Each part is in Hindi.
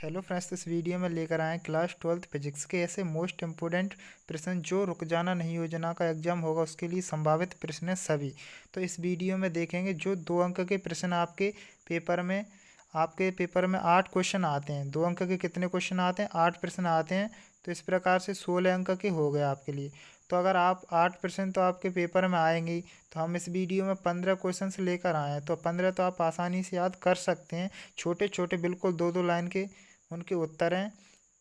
हेलो फ्रेंड्स, इस वीडियो में लेकर आए क्लास 12th फिजिक्स के ऐसे मोस्ट इम्पोर्टेंट प्रश्न जो रुक जाना नहीं योजना का एग्जाम होगा उसके लिए संभावित प्रश्न हैं सभी। तो इस वीडियो में देखेंगे जो 2 अंक के प्रश्न आपके पेपर में 8 क्वेश्चन आते हैं। 2 अंक के कितने क्वेश्चन आते हैं? 8 प्रश्न आते हैं। तो इस प्रकार से 16 अंक के हो गए आपके लिए। तो अगर आप 8 प्रश्न तो आपके पेपर में आएंगे ही, तो हम इस वीडियो में 15 क्वेश्चन लेकर आए हैं। तो 15 तो आप आसानी से याद कर सकते हैं। छोटे छोटे बिल्कुल 2-2 लाइन के उनके उत्तर हैं।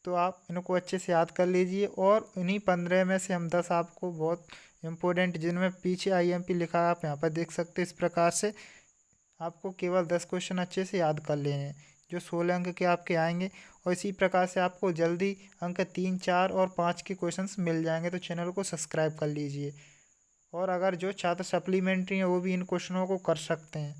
तो आप इनको अच्छे से याद कर लीजिए और इन्हीं 15 में से हम 10 आपको बहुत इम्पोर्टेंट, जिनमें पीछे IMP लिखा है, आप यहाँ पर देख सकते हैं। इस प्रकार से आपको केवल 10 क्वेश्चन अच्छे से याद कर लेने हैं जो 16 अंक के आपके आएंगे। और इसी प्रकार से आपको जल्दी अंक 3, 4 और 5 के क्वेश्चंस मिल जाएंगे। तो चैनल को सब्सक्राइब कर लीजिए। और अगर जो छात्र सप्लीमेंट्री हैं वो भी इन क्वेश्चनों को कर सकते हैं।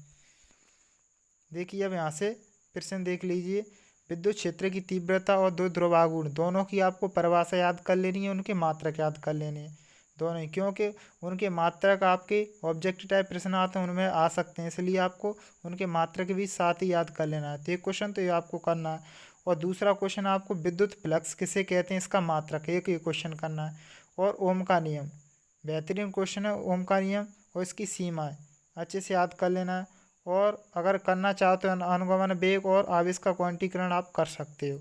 देखिए, अब यहाँ से प्रश्न देख लीजिए। विद्युत क्षेत्र की तीव्रता और दो ध्रुवागुण दोनों की आपको परिभाषा याद कर लेनी है, उनके मात्रक याद कर लेने हैं दोनों ही, क्योंकि उनके मात्रक आपके ऑब्जेक्टिव टाइप प्रश्न आते हैं उनमें आ सकते हैं, इसलिए आपको उनके मात्रक भी साथ ही याद कर लेना है। तो एक क्वेश्चन तो ये आपको करना है। और दूसरा क्वेश्चन आपको विद्युत फ्लक्स किसे कहते हैं, इसका मात्रक एक ये क्वेश्चन करना है। और ओम का नियम, बेहतरीन क्वेश्चन है ओम का नियम और इसकी सीमाएँ अच्छे से याद कर लेना है। और अगर करना चाहते हो अनुगमन वेग और आवेश का क्वांटीकरण आप कर सकते हो।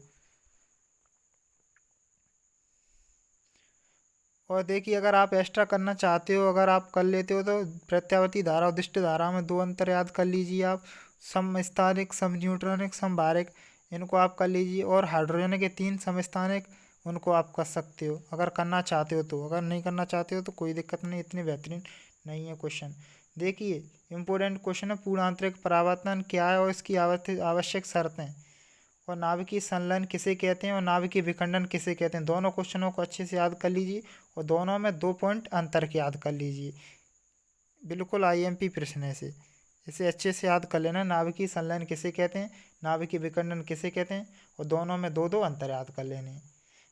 और देखिए, अगर आप एक्स्ट्रा करना चाहते हो, अगर आप कर लेते हो, तो प्रत्यावर्ती धारा और दिष्ट धारा में 2 अंतर याद कर लीजिए आप। समस्थानिक, सम न्यूट्रॉनिक, समभारिक, इनको आप कर लीजिए। और हाइड्रोजन के 3 समस्थानिक, उनको आप कर सकते हो अगर करना चाहते हो तो। अगर नहीं करना चाहते हो तो कोई दिक्कत नहीं, इतने बेहतरीन नहीं है क्वेश्चन। देखिए, इंपॉर्टेंट क्वेश्चन है, पूर्ण आंतरिक परावर्तन क्या है और इसकी आवश्यक शर्तें। और नाभिकीय संलयन किसे कहते हैं और नाभिकीय विखंडन किसे कहते हैं, दोनों क्वेश्चनों को अच्छे से याद कर लीजिए। और दोनों में 2 पॉइंट अंतर के याद कर लीजिए। बिल्कुल IMP प्रश्न है इसे इसे अच्छे से याद कर लेना। नाभिकीय संलयन किसे कहते हैं, नाभिकीय विखंडन किसे कहते हैं, और दोनों में 2-2 अंतर याद कर लेने हैं।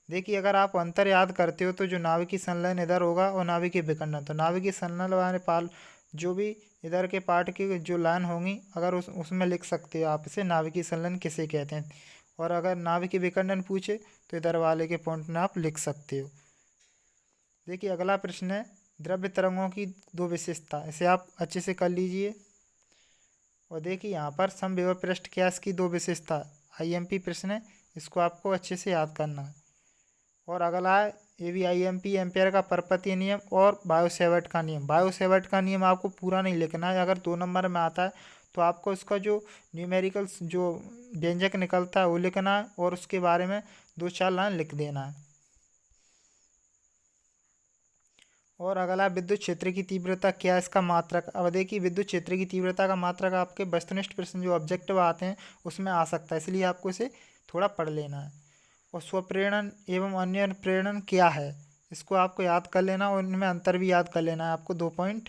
देखिए, अगर आप अंतर याद करते हो तो जो नाभिकीय संलयन इधर होगा और नाभिकीय विखंडन, तो नाभिकीय संलयन वाले पाल जो भी इधर के पार्ट की जो लाइन होंगी, अगर उसमें लिख सकते हो आप इसे नाभिकीय संलयन किसे कहते हैं। और अगर नाभिकीय विखंडन पूछे तो इधर वाले के पॉइंट में आप लिख सकते हो। देखिए, अगला प्रश्न है द्रव्य तरंगों की 2 विशेषता, इसे आप अच्छे से कर लीजिए। और देखिए, यहाँ पर समविभव पृष्ठ क्या, इसकी 2 विशेषता, IMP प्रश्न है, इसको आपको अच्छे से याद करना है। और अगला है AVIMP, एम्पेयर का परपतीय नियम और बायो-सेवर्ट का नियम। बायो-सेवर्ट का नियम आपको पूरा नहीं लिखना है, अगर 2 नंबर में आता है तो आपको इसका जो न्यूमेरिकल्स जो व्यंजक निकलता है वो लिखना है और उसके बारे में 2-4 लाइन लिख देना है। और अगला विद्युत क्षेत्र की तीव्रता क्या है, इसका मात्रक। अब देखिए, विद्युत क्षेत्र की तीव्रता का मात्रक आपके वस्तुनिष्ठ प्रश्न जो ऑब्जेक्टिव आते हैं उसमें आ सकता है, इसलिए आपको इसे थोड़ा पढ़ लेना है। और स्वप्रेरण एवं अन्य प्रेरण क्या है, इसको आपको याद कर लेना और इनमें अंतर भी याद कर लेना है आपको 2 पॉइंट।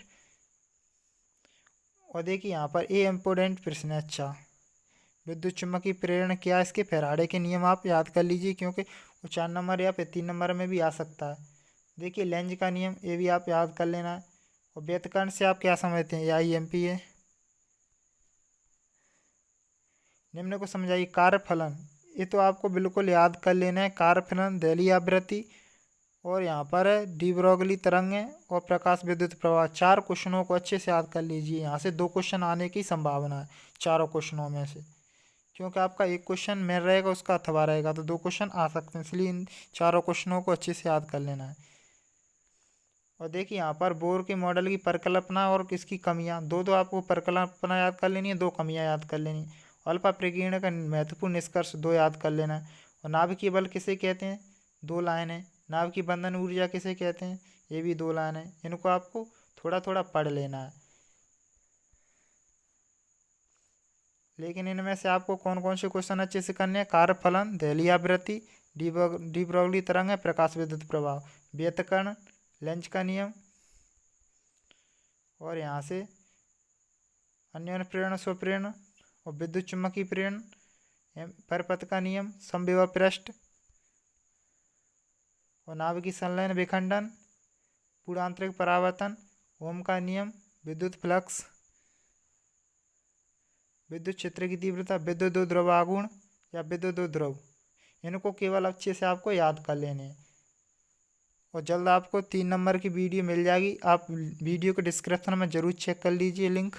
और देखिए, यहाँ पर ए इम्पोर्टेंट प्रश्न है। अच्छा, विद्युत चुम्बकीय प्रेरण क्या है, इसके फैराडे के नियम आप याद कर लीजिए, क्योंकि वो 4 नंबर या फिर 3 नंबर में भी आ सकता है। देखिए, लेंज का नियम, ये भी आप याद कर लेना है। और व्यतकर्ण से आप क्या समझते हैं, ये IMP है। निम्न को समझाइए। कार्यफलन, ये तो आपको बिल्कुल याद कर लेना है। कार्यफलन, दैलीय आवृत्ति, और यहाँ पर है डी ब्रोगली तरंगें और प्रकाश विद्युत प्रवाह। 4 क्वेश्चनों को अच्छे से याद कर लीजिए। यहाँ से 2 क्वेश्चन आने की संभावना है चारों क्वेश्चनों में से, क्योंकि आपका एक क्वेश्चन मेन रहेगा, उसका अथवा रहेगा, तो 2 क्वेश्चन आ सकते हैं, इसलिए इन चारों क्वेश्चनों को अच्छे से याद कर लेना है। और देखिए, यहाँ पर बोर के मॉडल की परिकल्पना और किसकी कमियाँ, दो आपको परिकल्पना याद कर लेनी है, 2 कमियाँ याद कर लेनी है। अल्फा प्रकीर्ण का महत्वपूर्ण निष्कर्ष 2 याद कर लेना है। और नाभिकीय बल किसे कहते हैं, 2 लाइन है। नाभिकीय बंधन ऊर्जा किसे कहते हैं, ये भी 2 लाइन है। इनको आपको थोड़ा थोड़ा पढ़ लेना है। लेकिन इनमें से आपको कौन कौन से क्वेश्चन अच्छे से करने हैं, कार्यफलन, दैलीय आवृत्ति, डी ब्रोगली तरंग है, प्रकाश विद्युत प्रभाव, व्यतकर्ण, लेंज का नियम, और यहाँ से अन्य प्रेरण, स्वप्रेरण, और विद्युत चुम्बकीय प्रेरण, परपथ का नियम, समविभव पृष्ठ, और नाभिकीय संलयन विखंडन, पूर्णांतरिक परावर्तन, ओम का नियम, विद्युत फ्लक्स, विद्युत क्षेत्र की तीव्रता, विद्युत ध्रुवागुण, या विद्युत ध्रुव, इनको केवल अच्छे से आपको याद कर लेने हैं। और जल्द आपको 3 नंबर की वीडियो मिल जाएगी, आप वीडियो के डिस्क्रिप्शन में ज़रूर चेक कर लीजिए लिंक।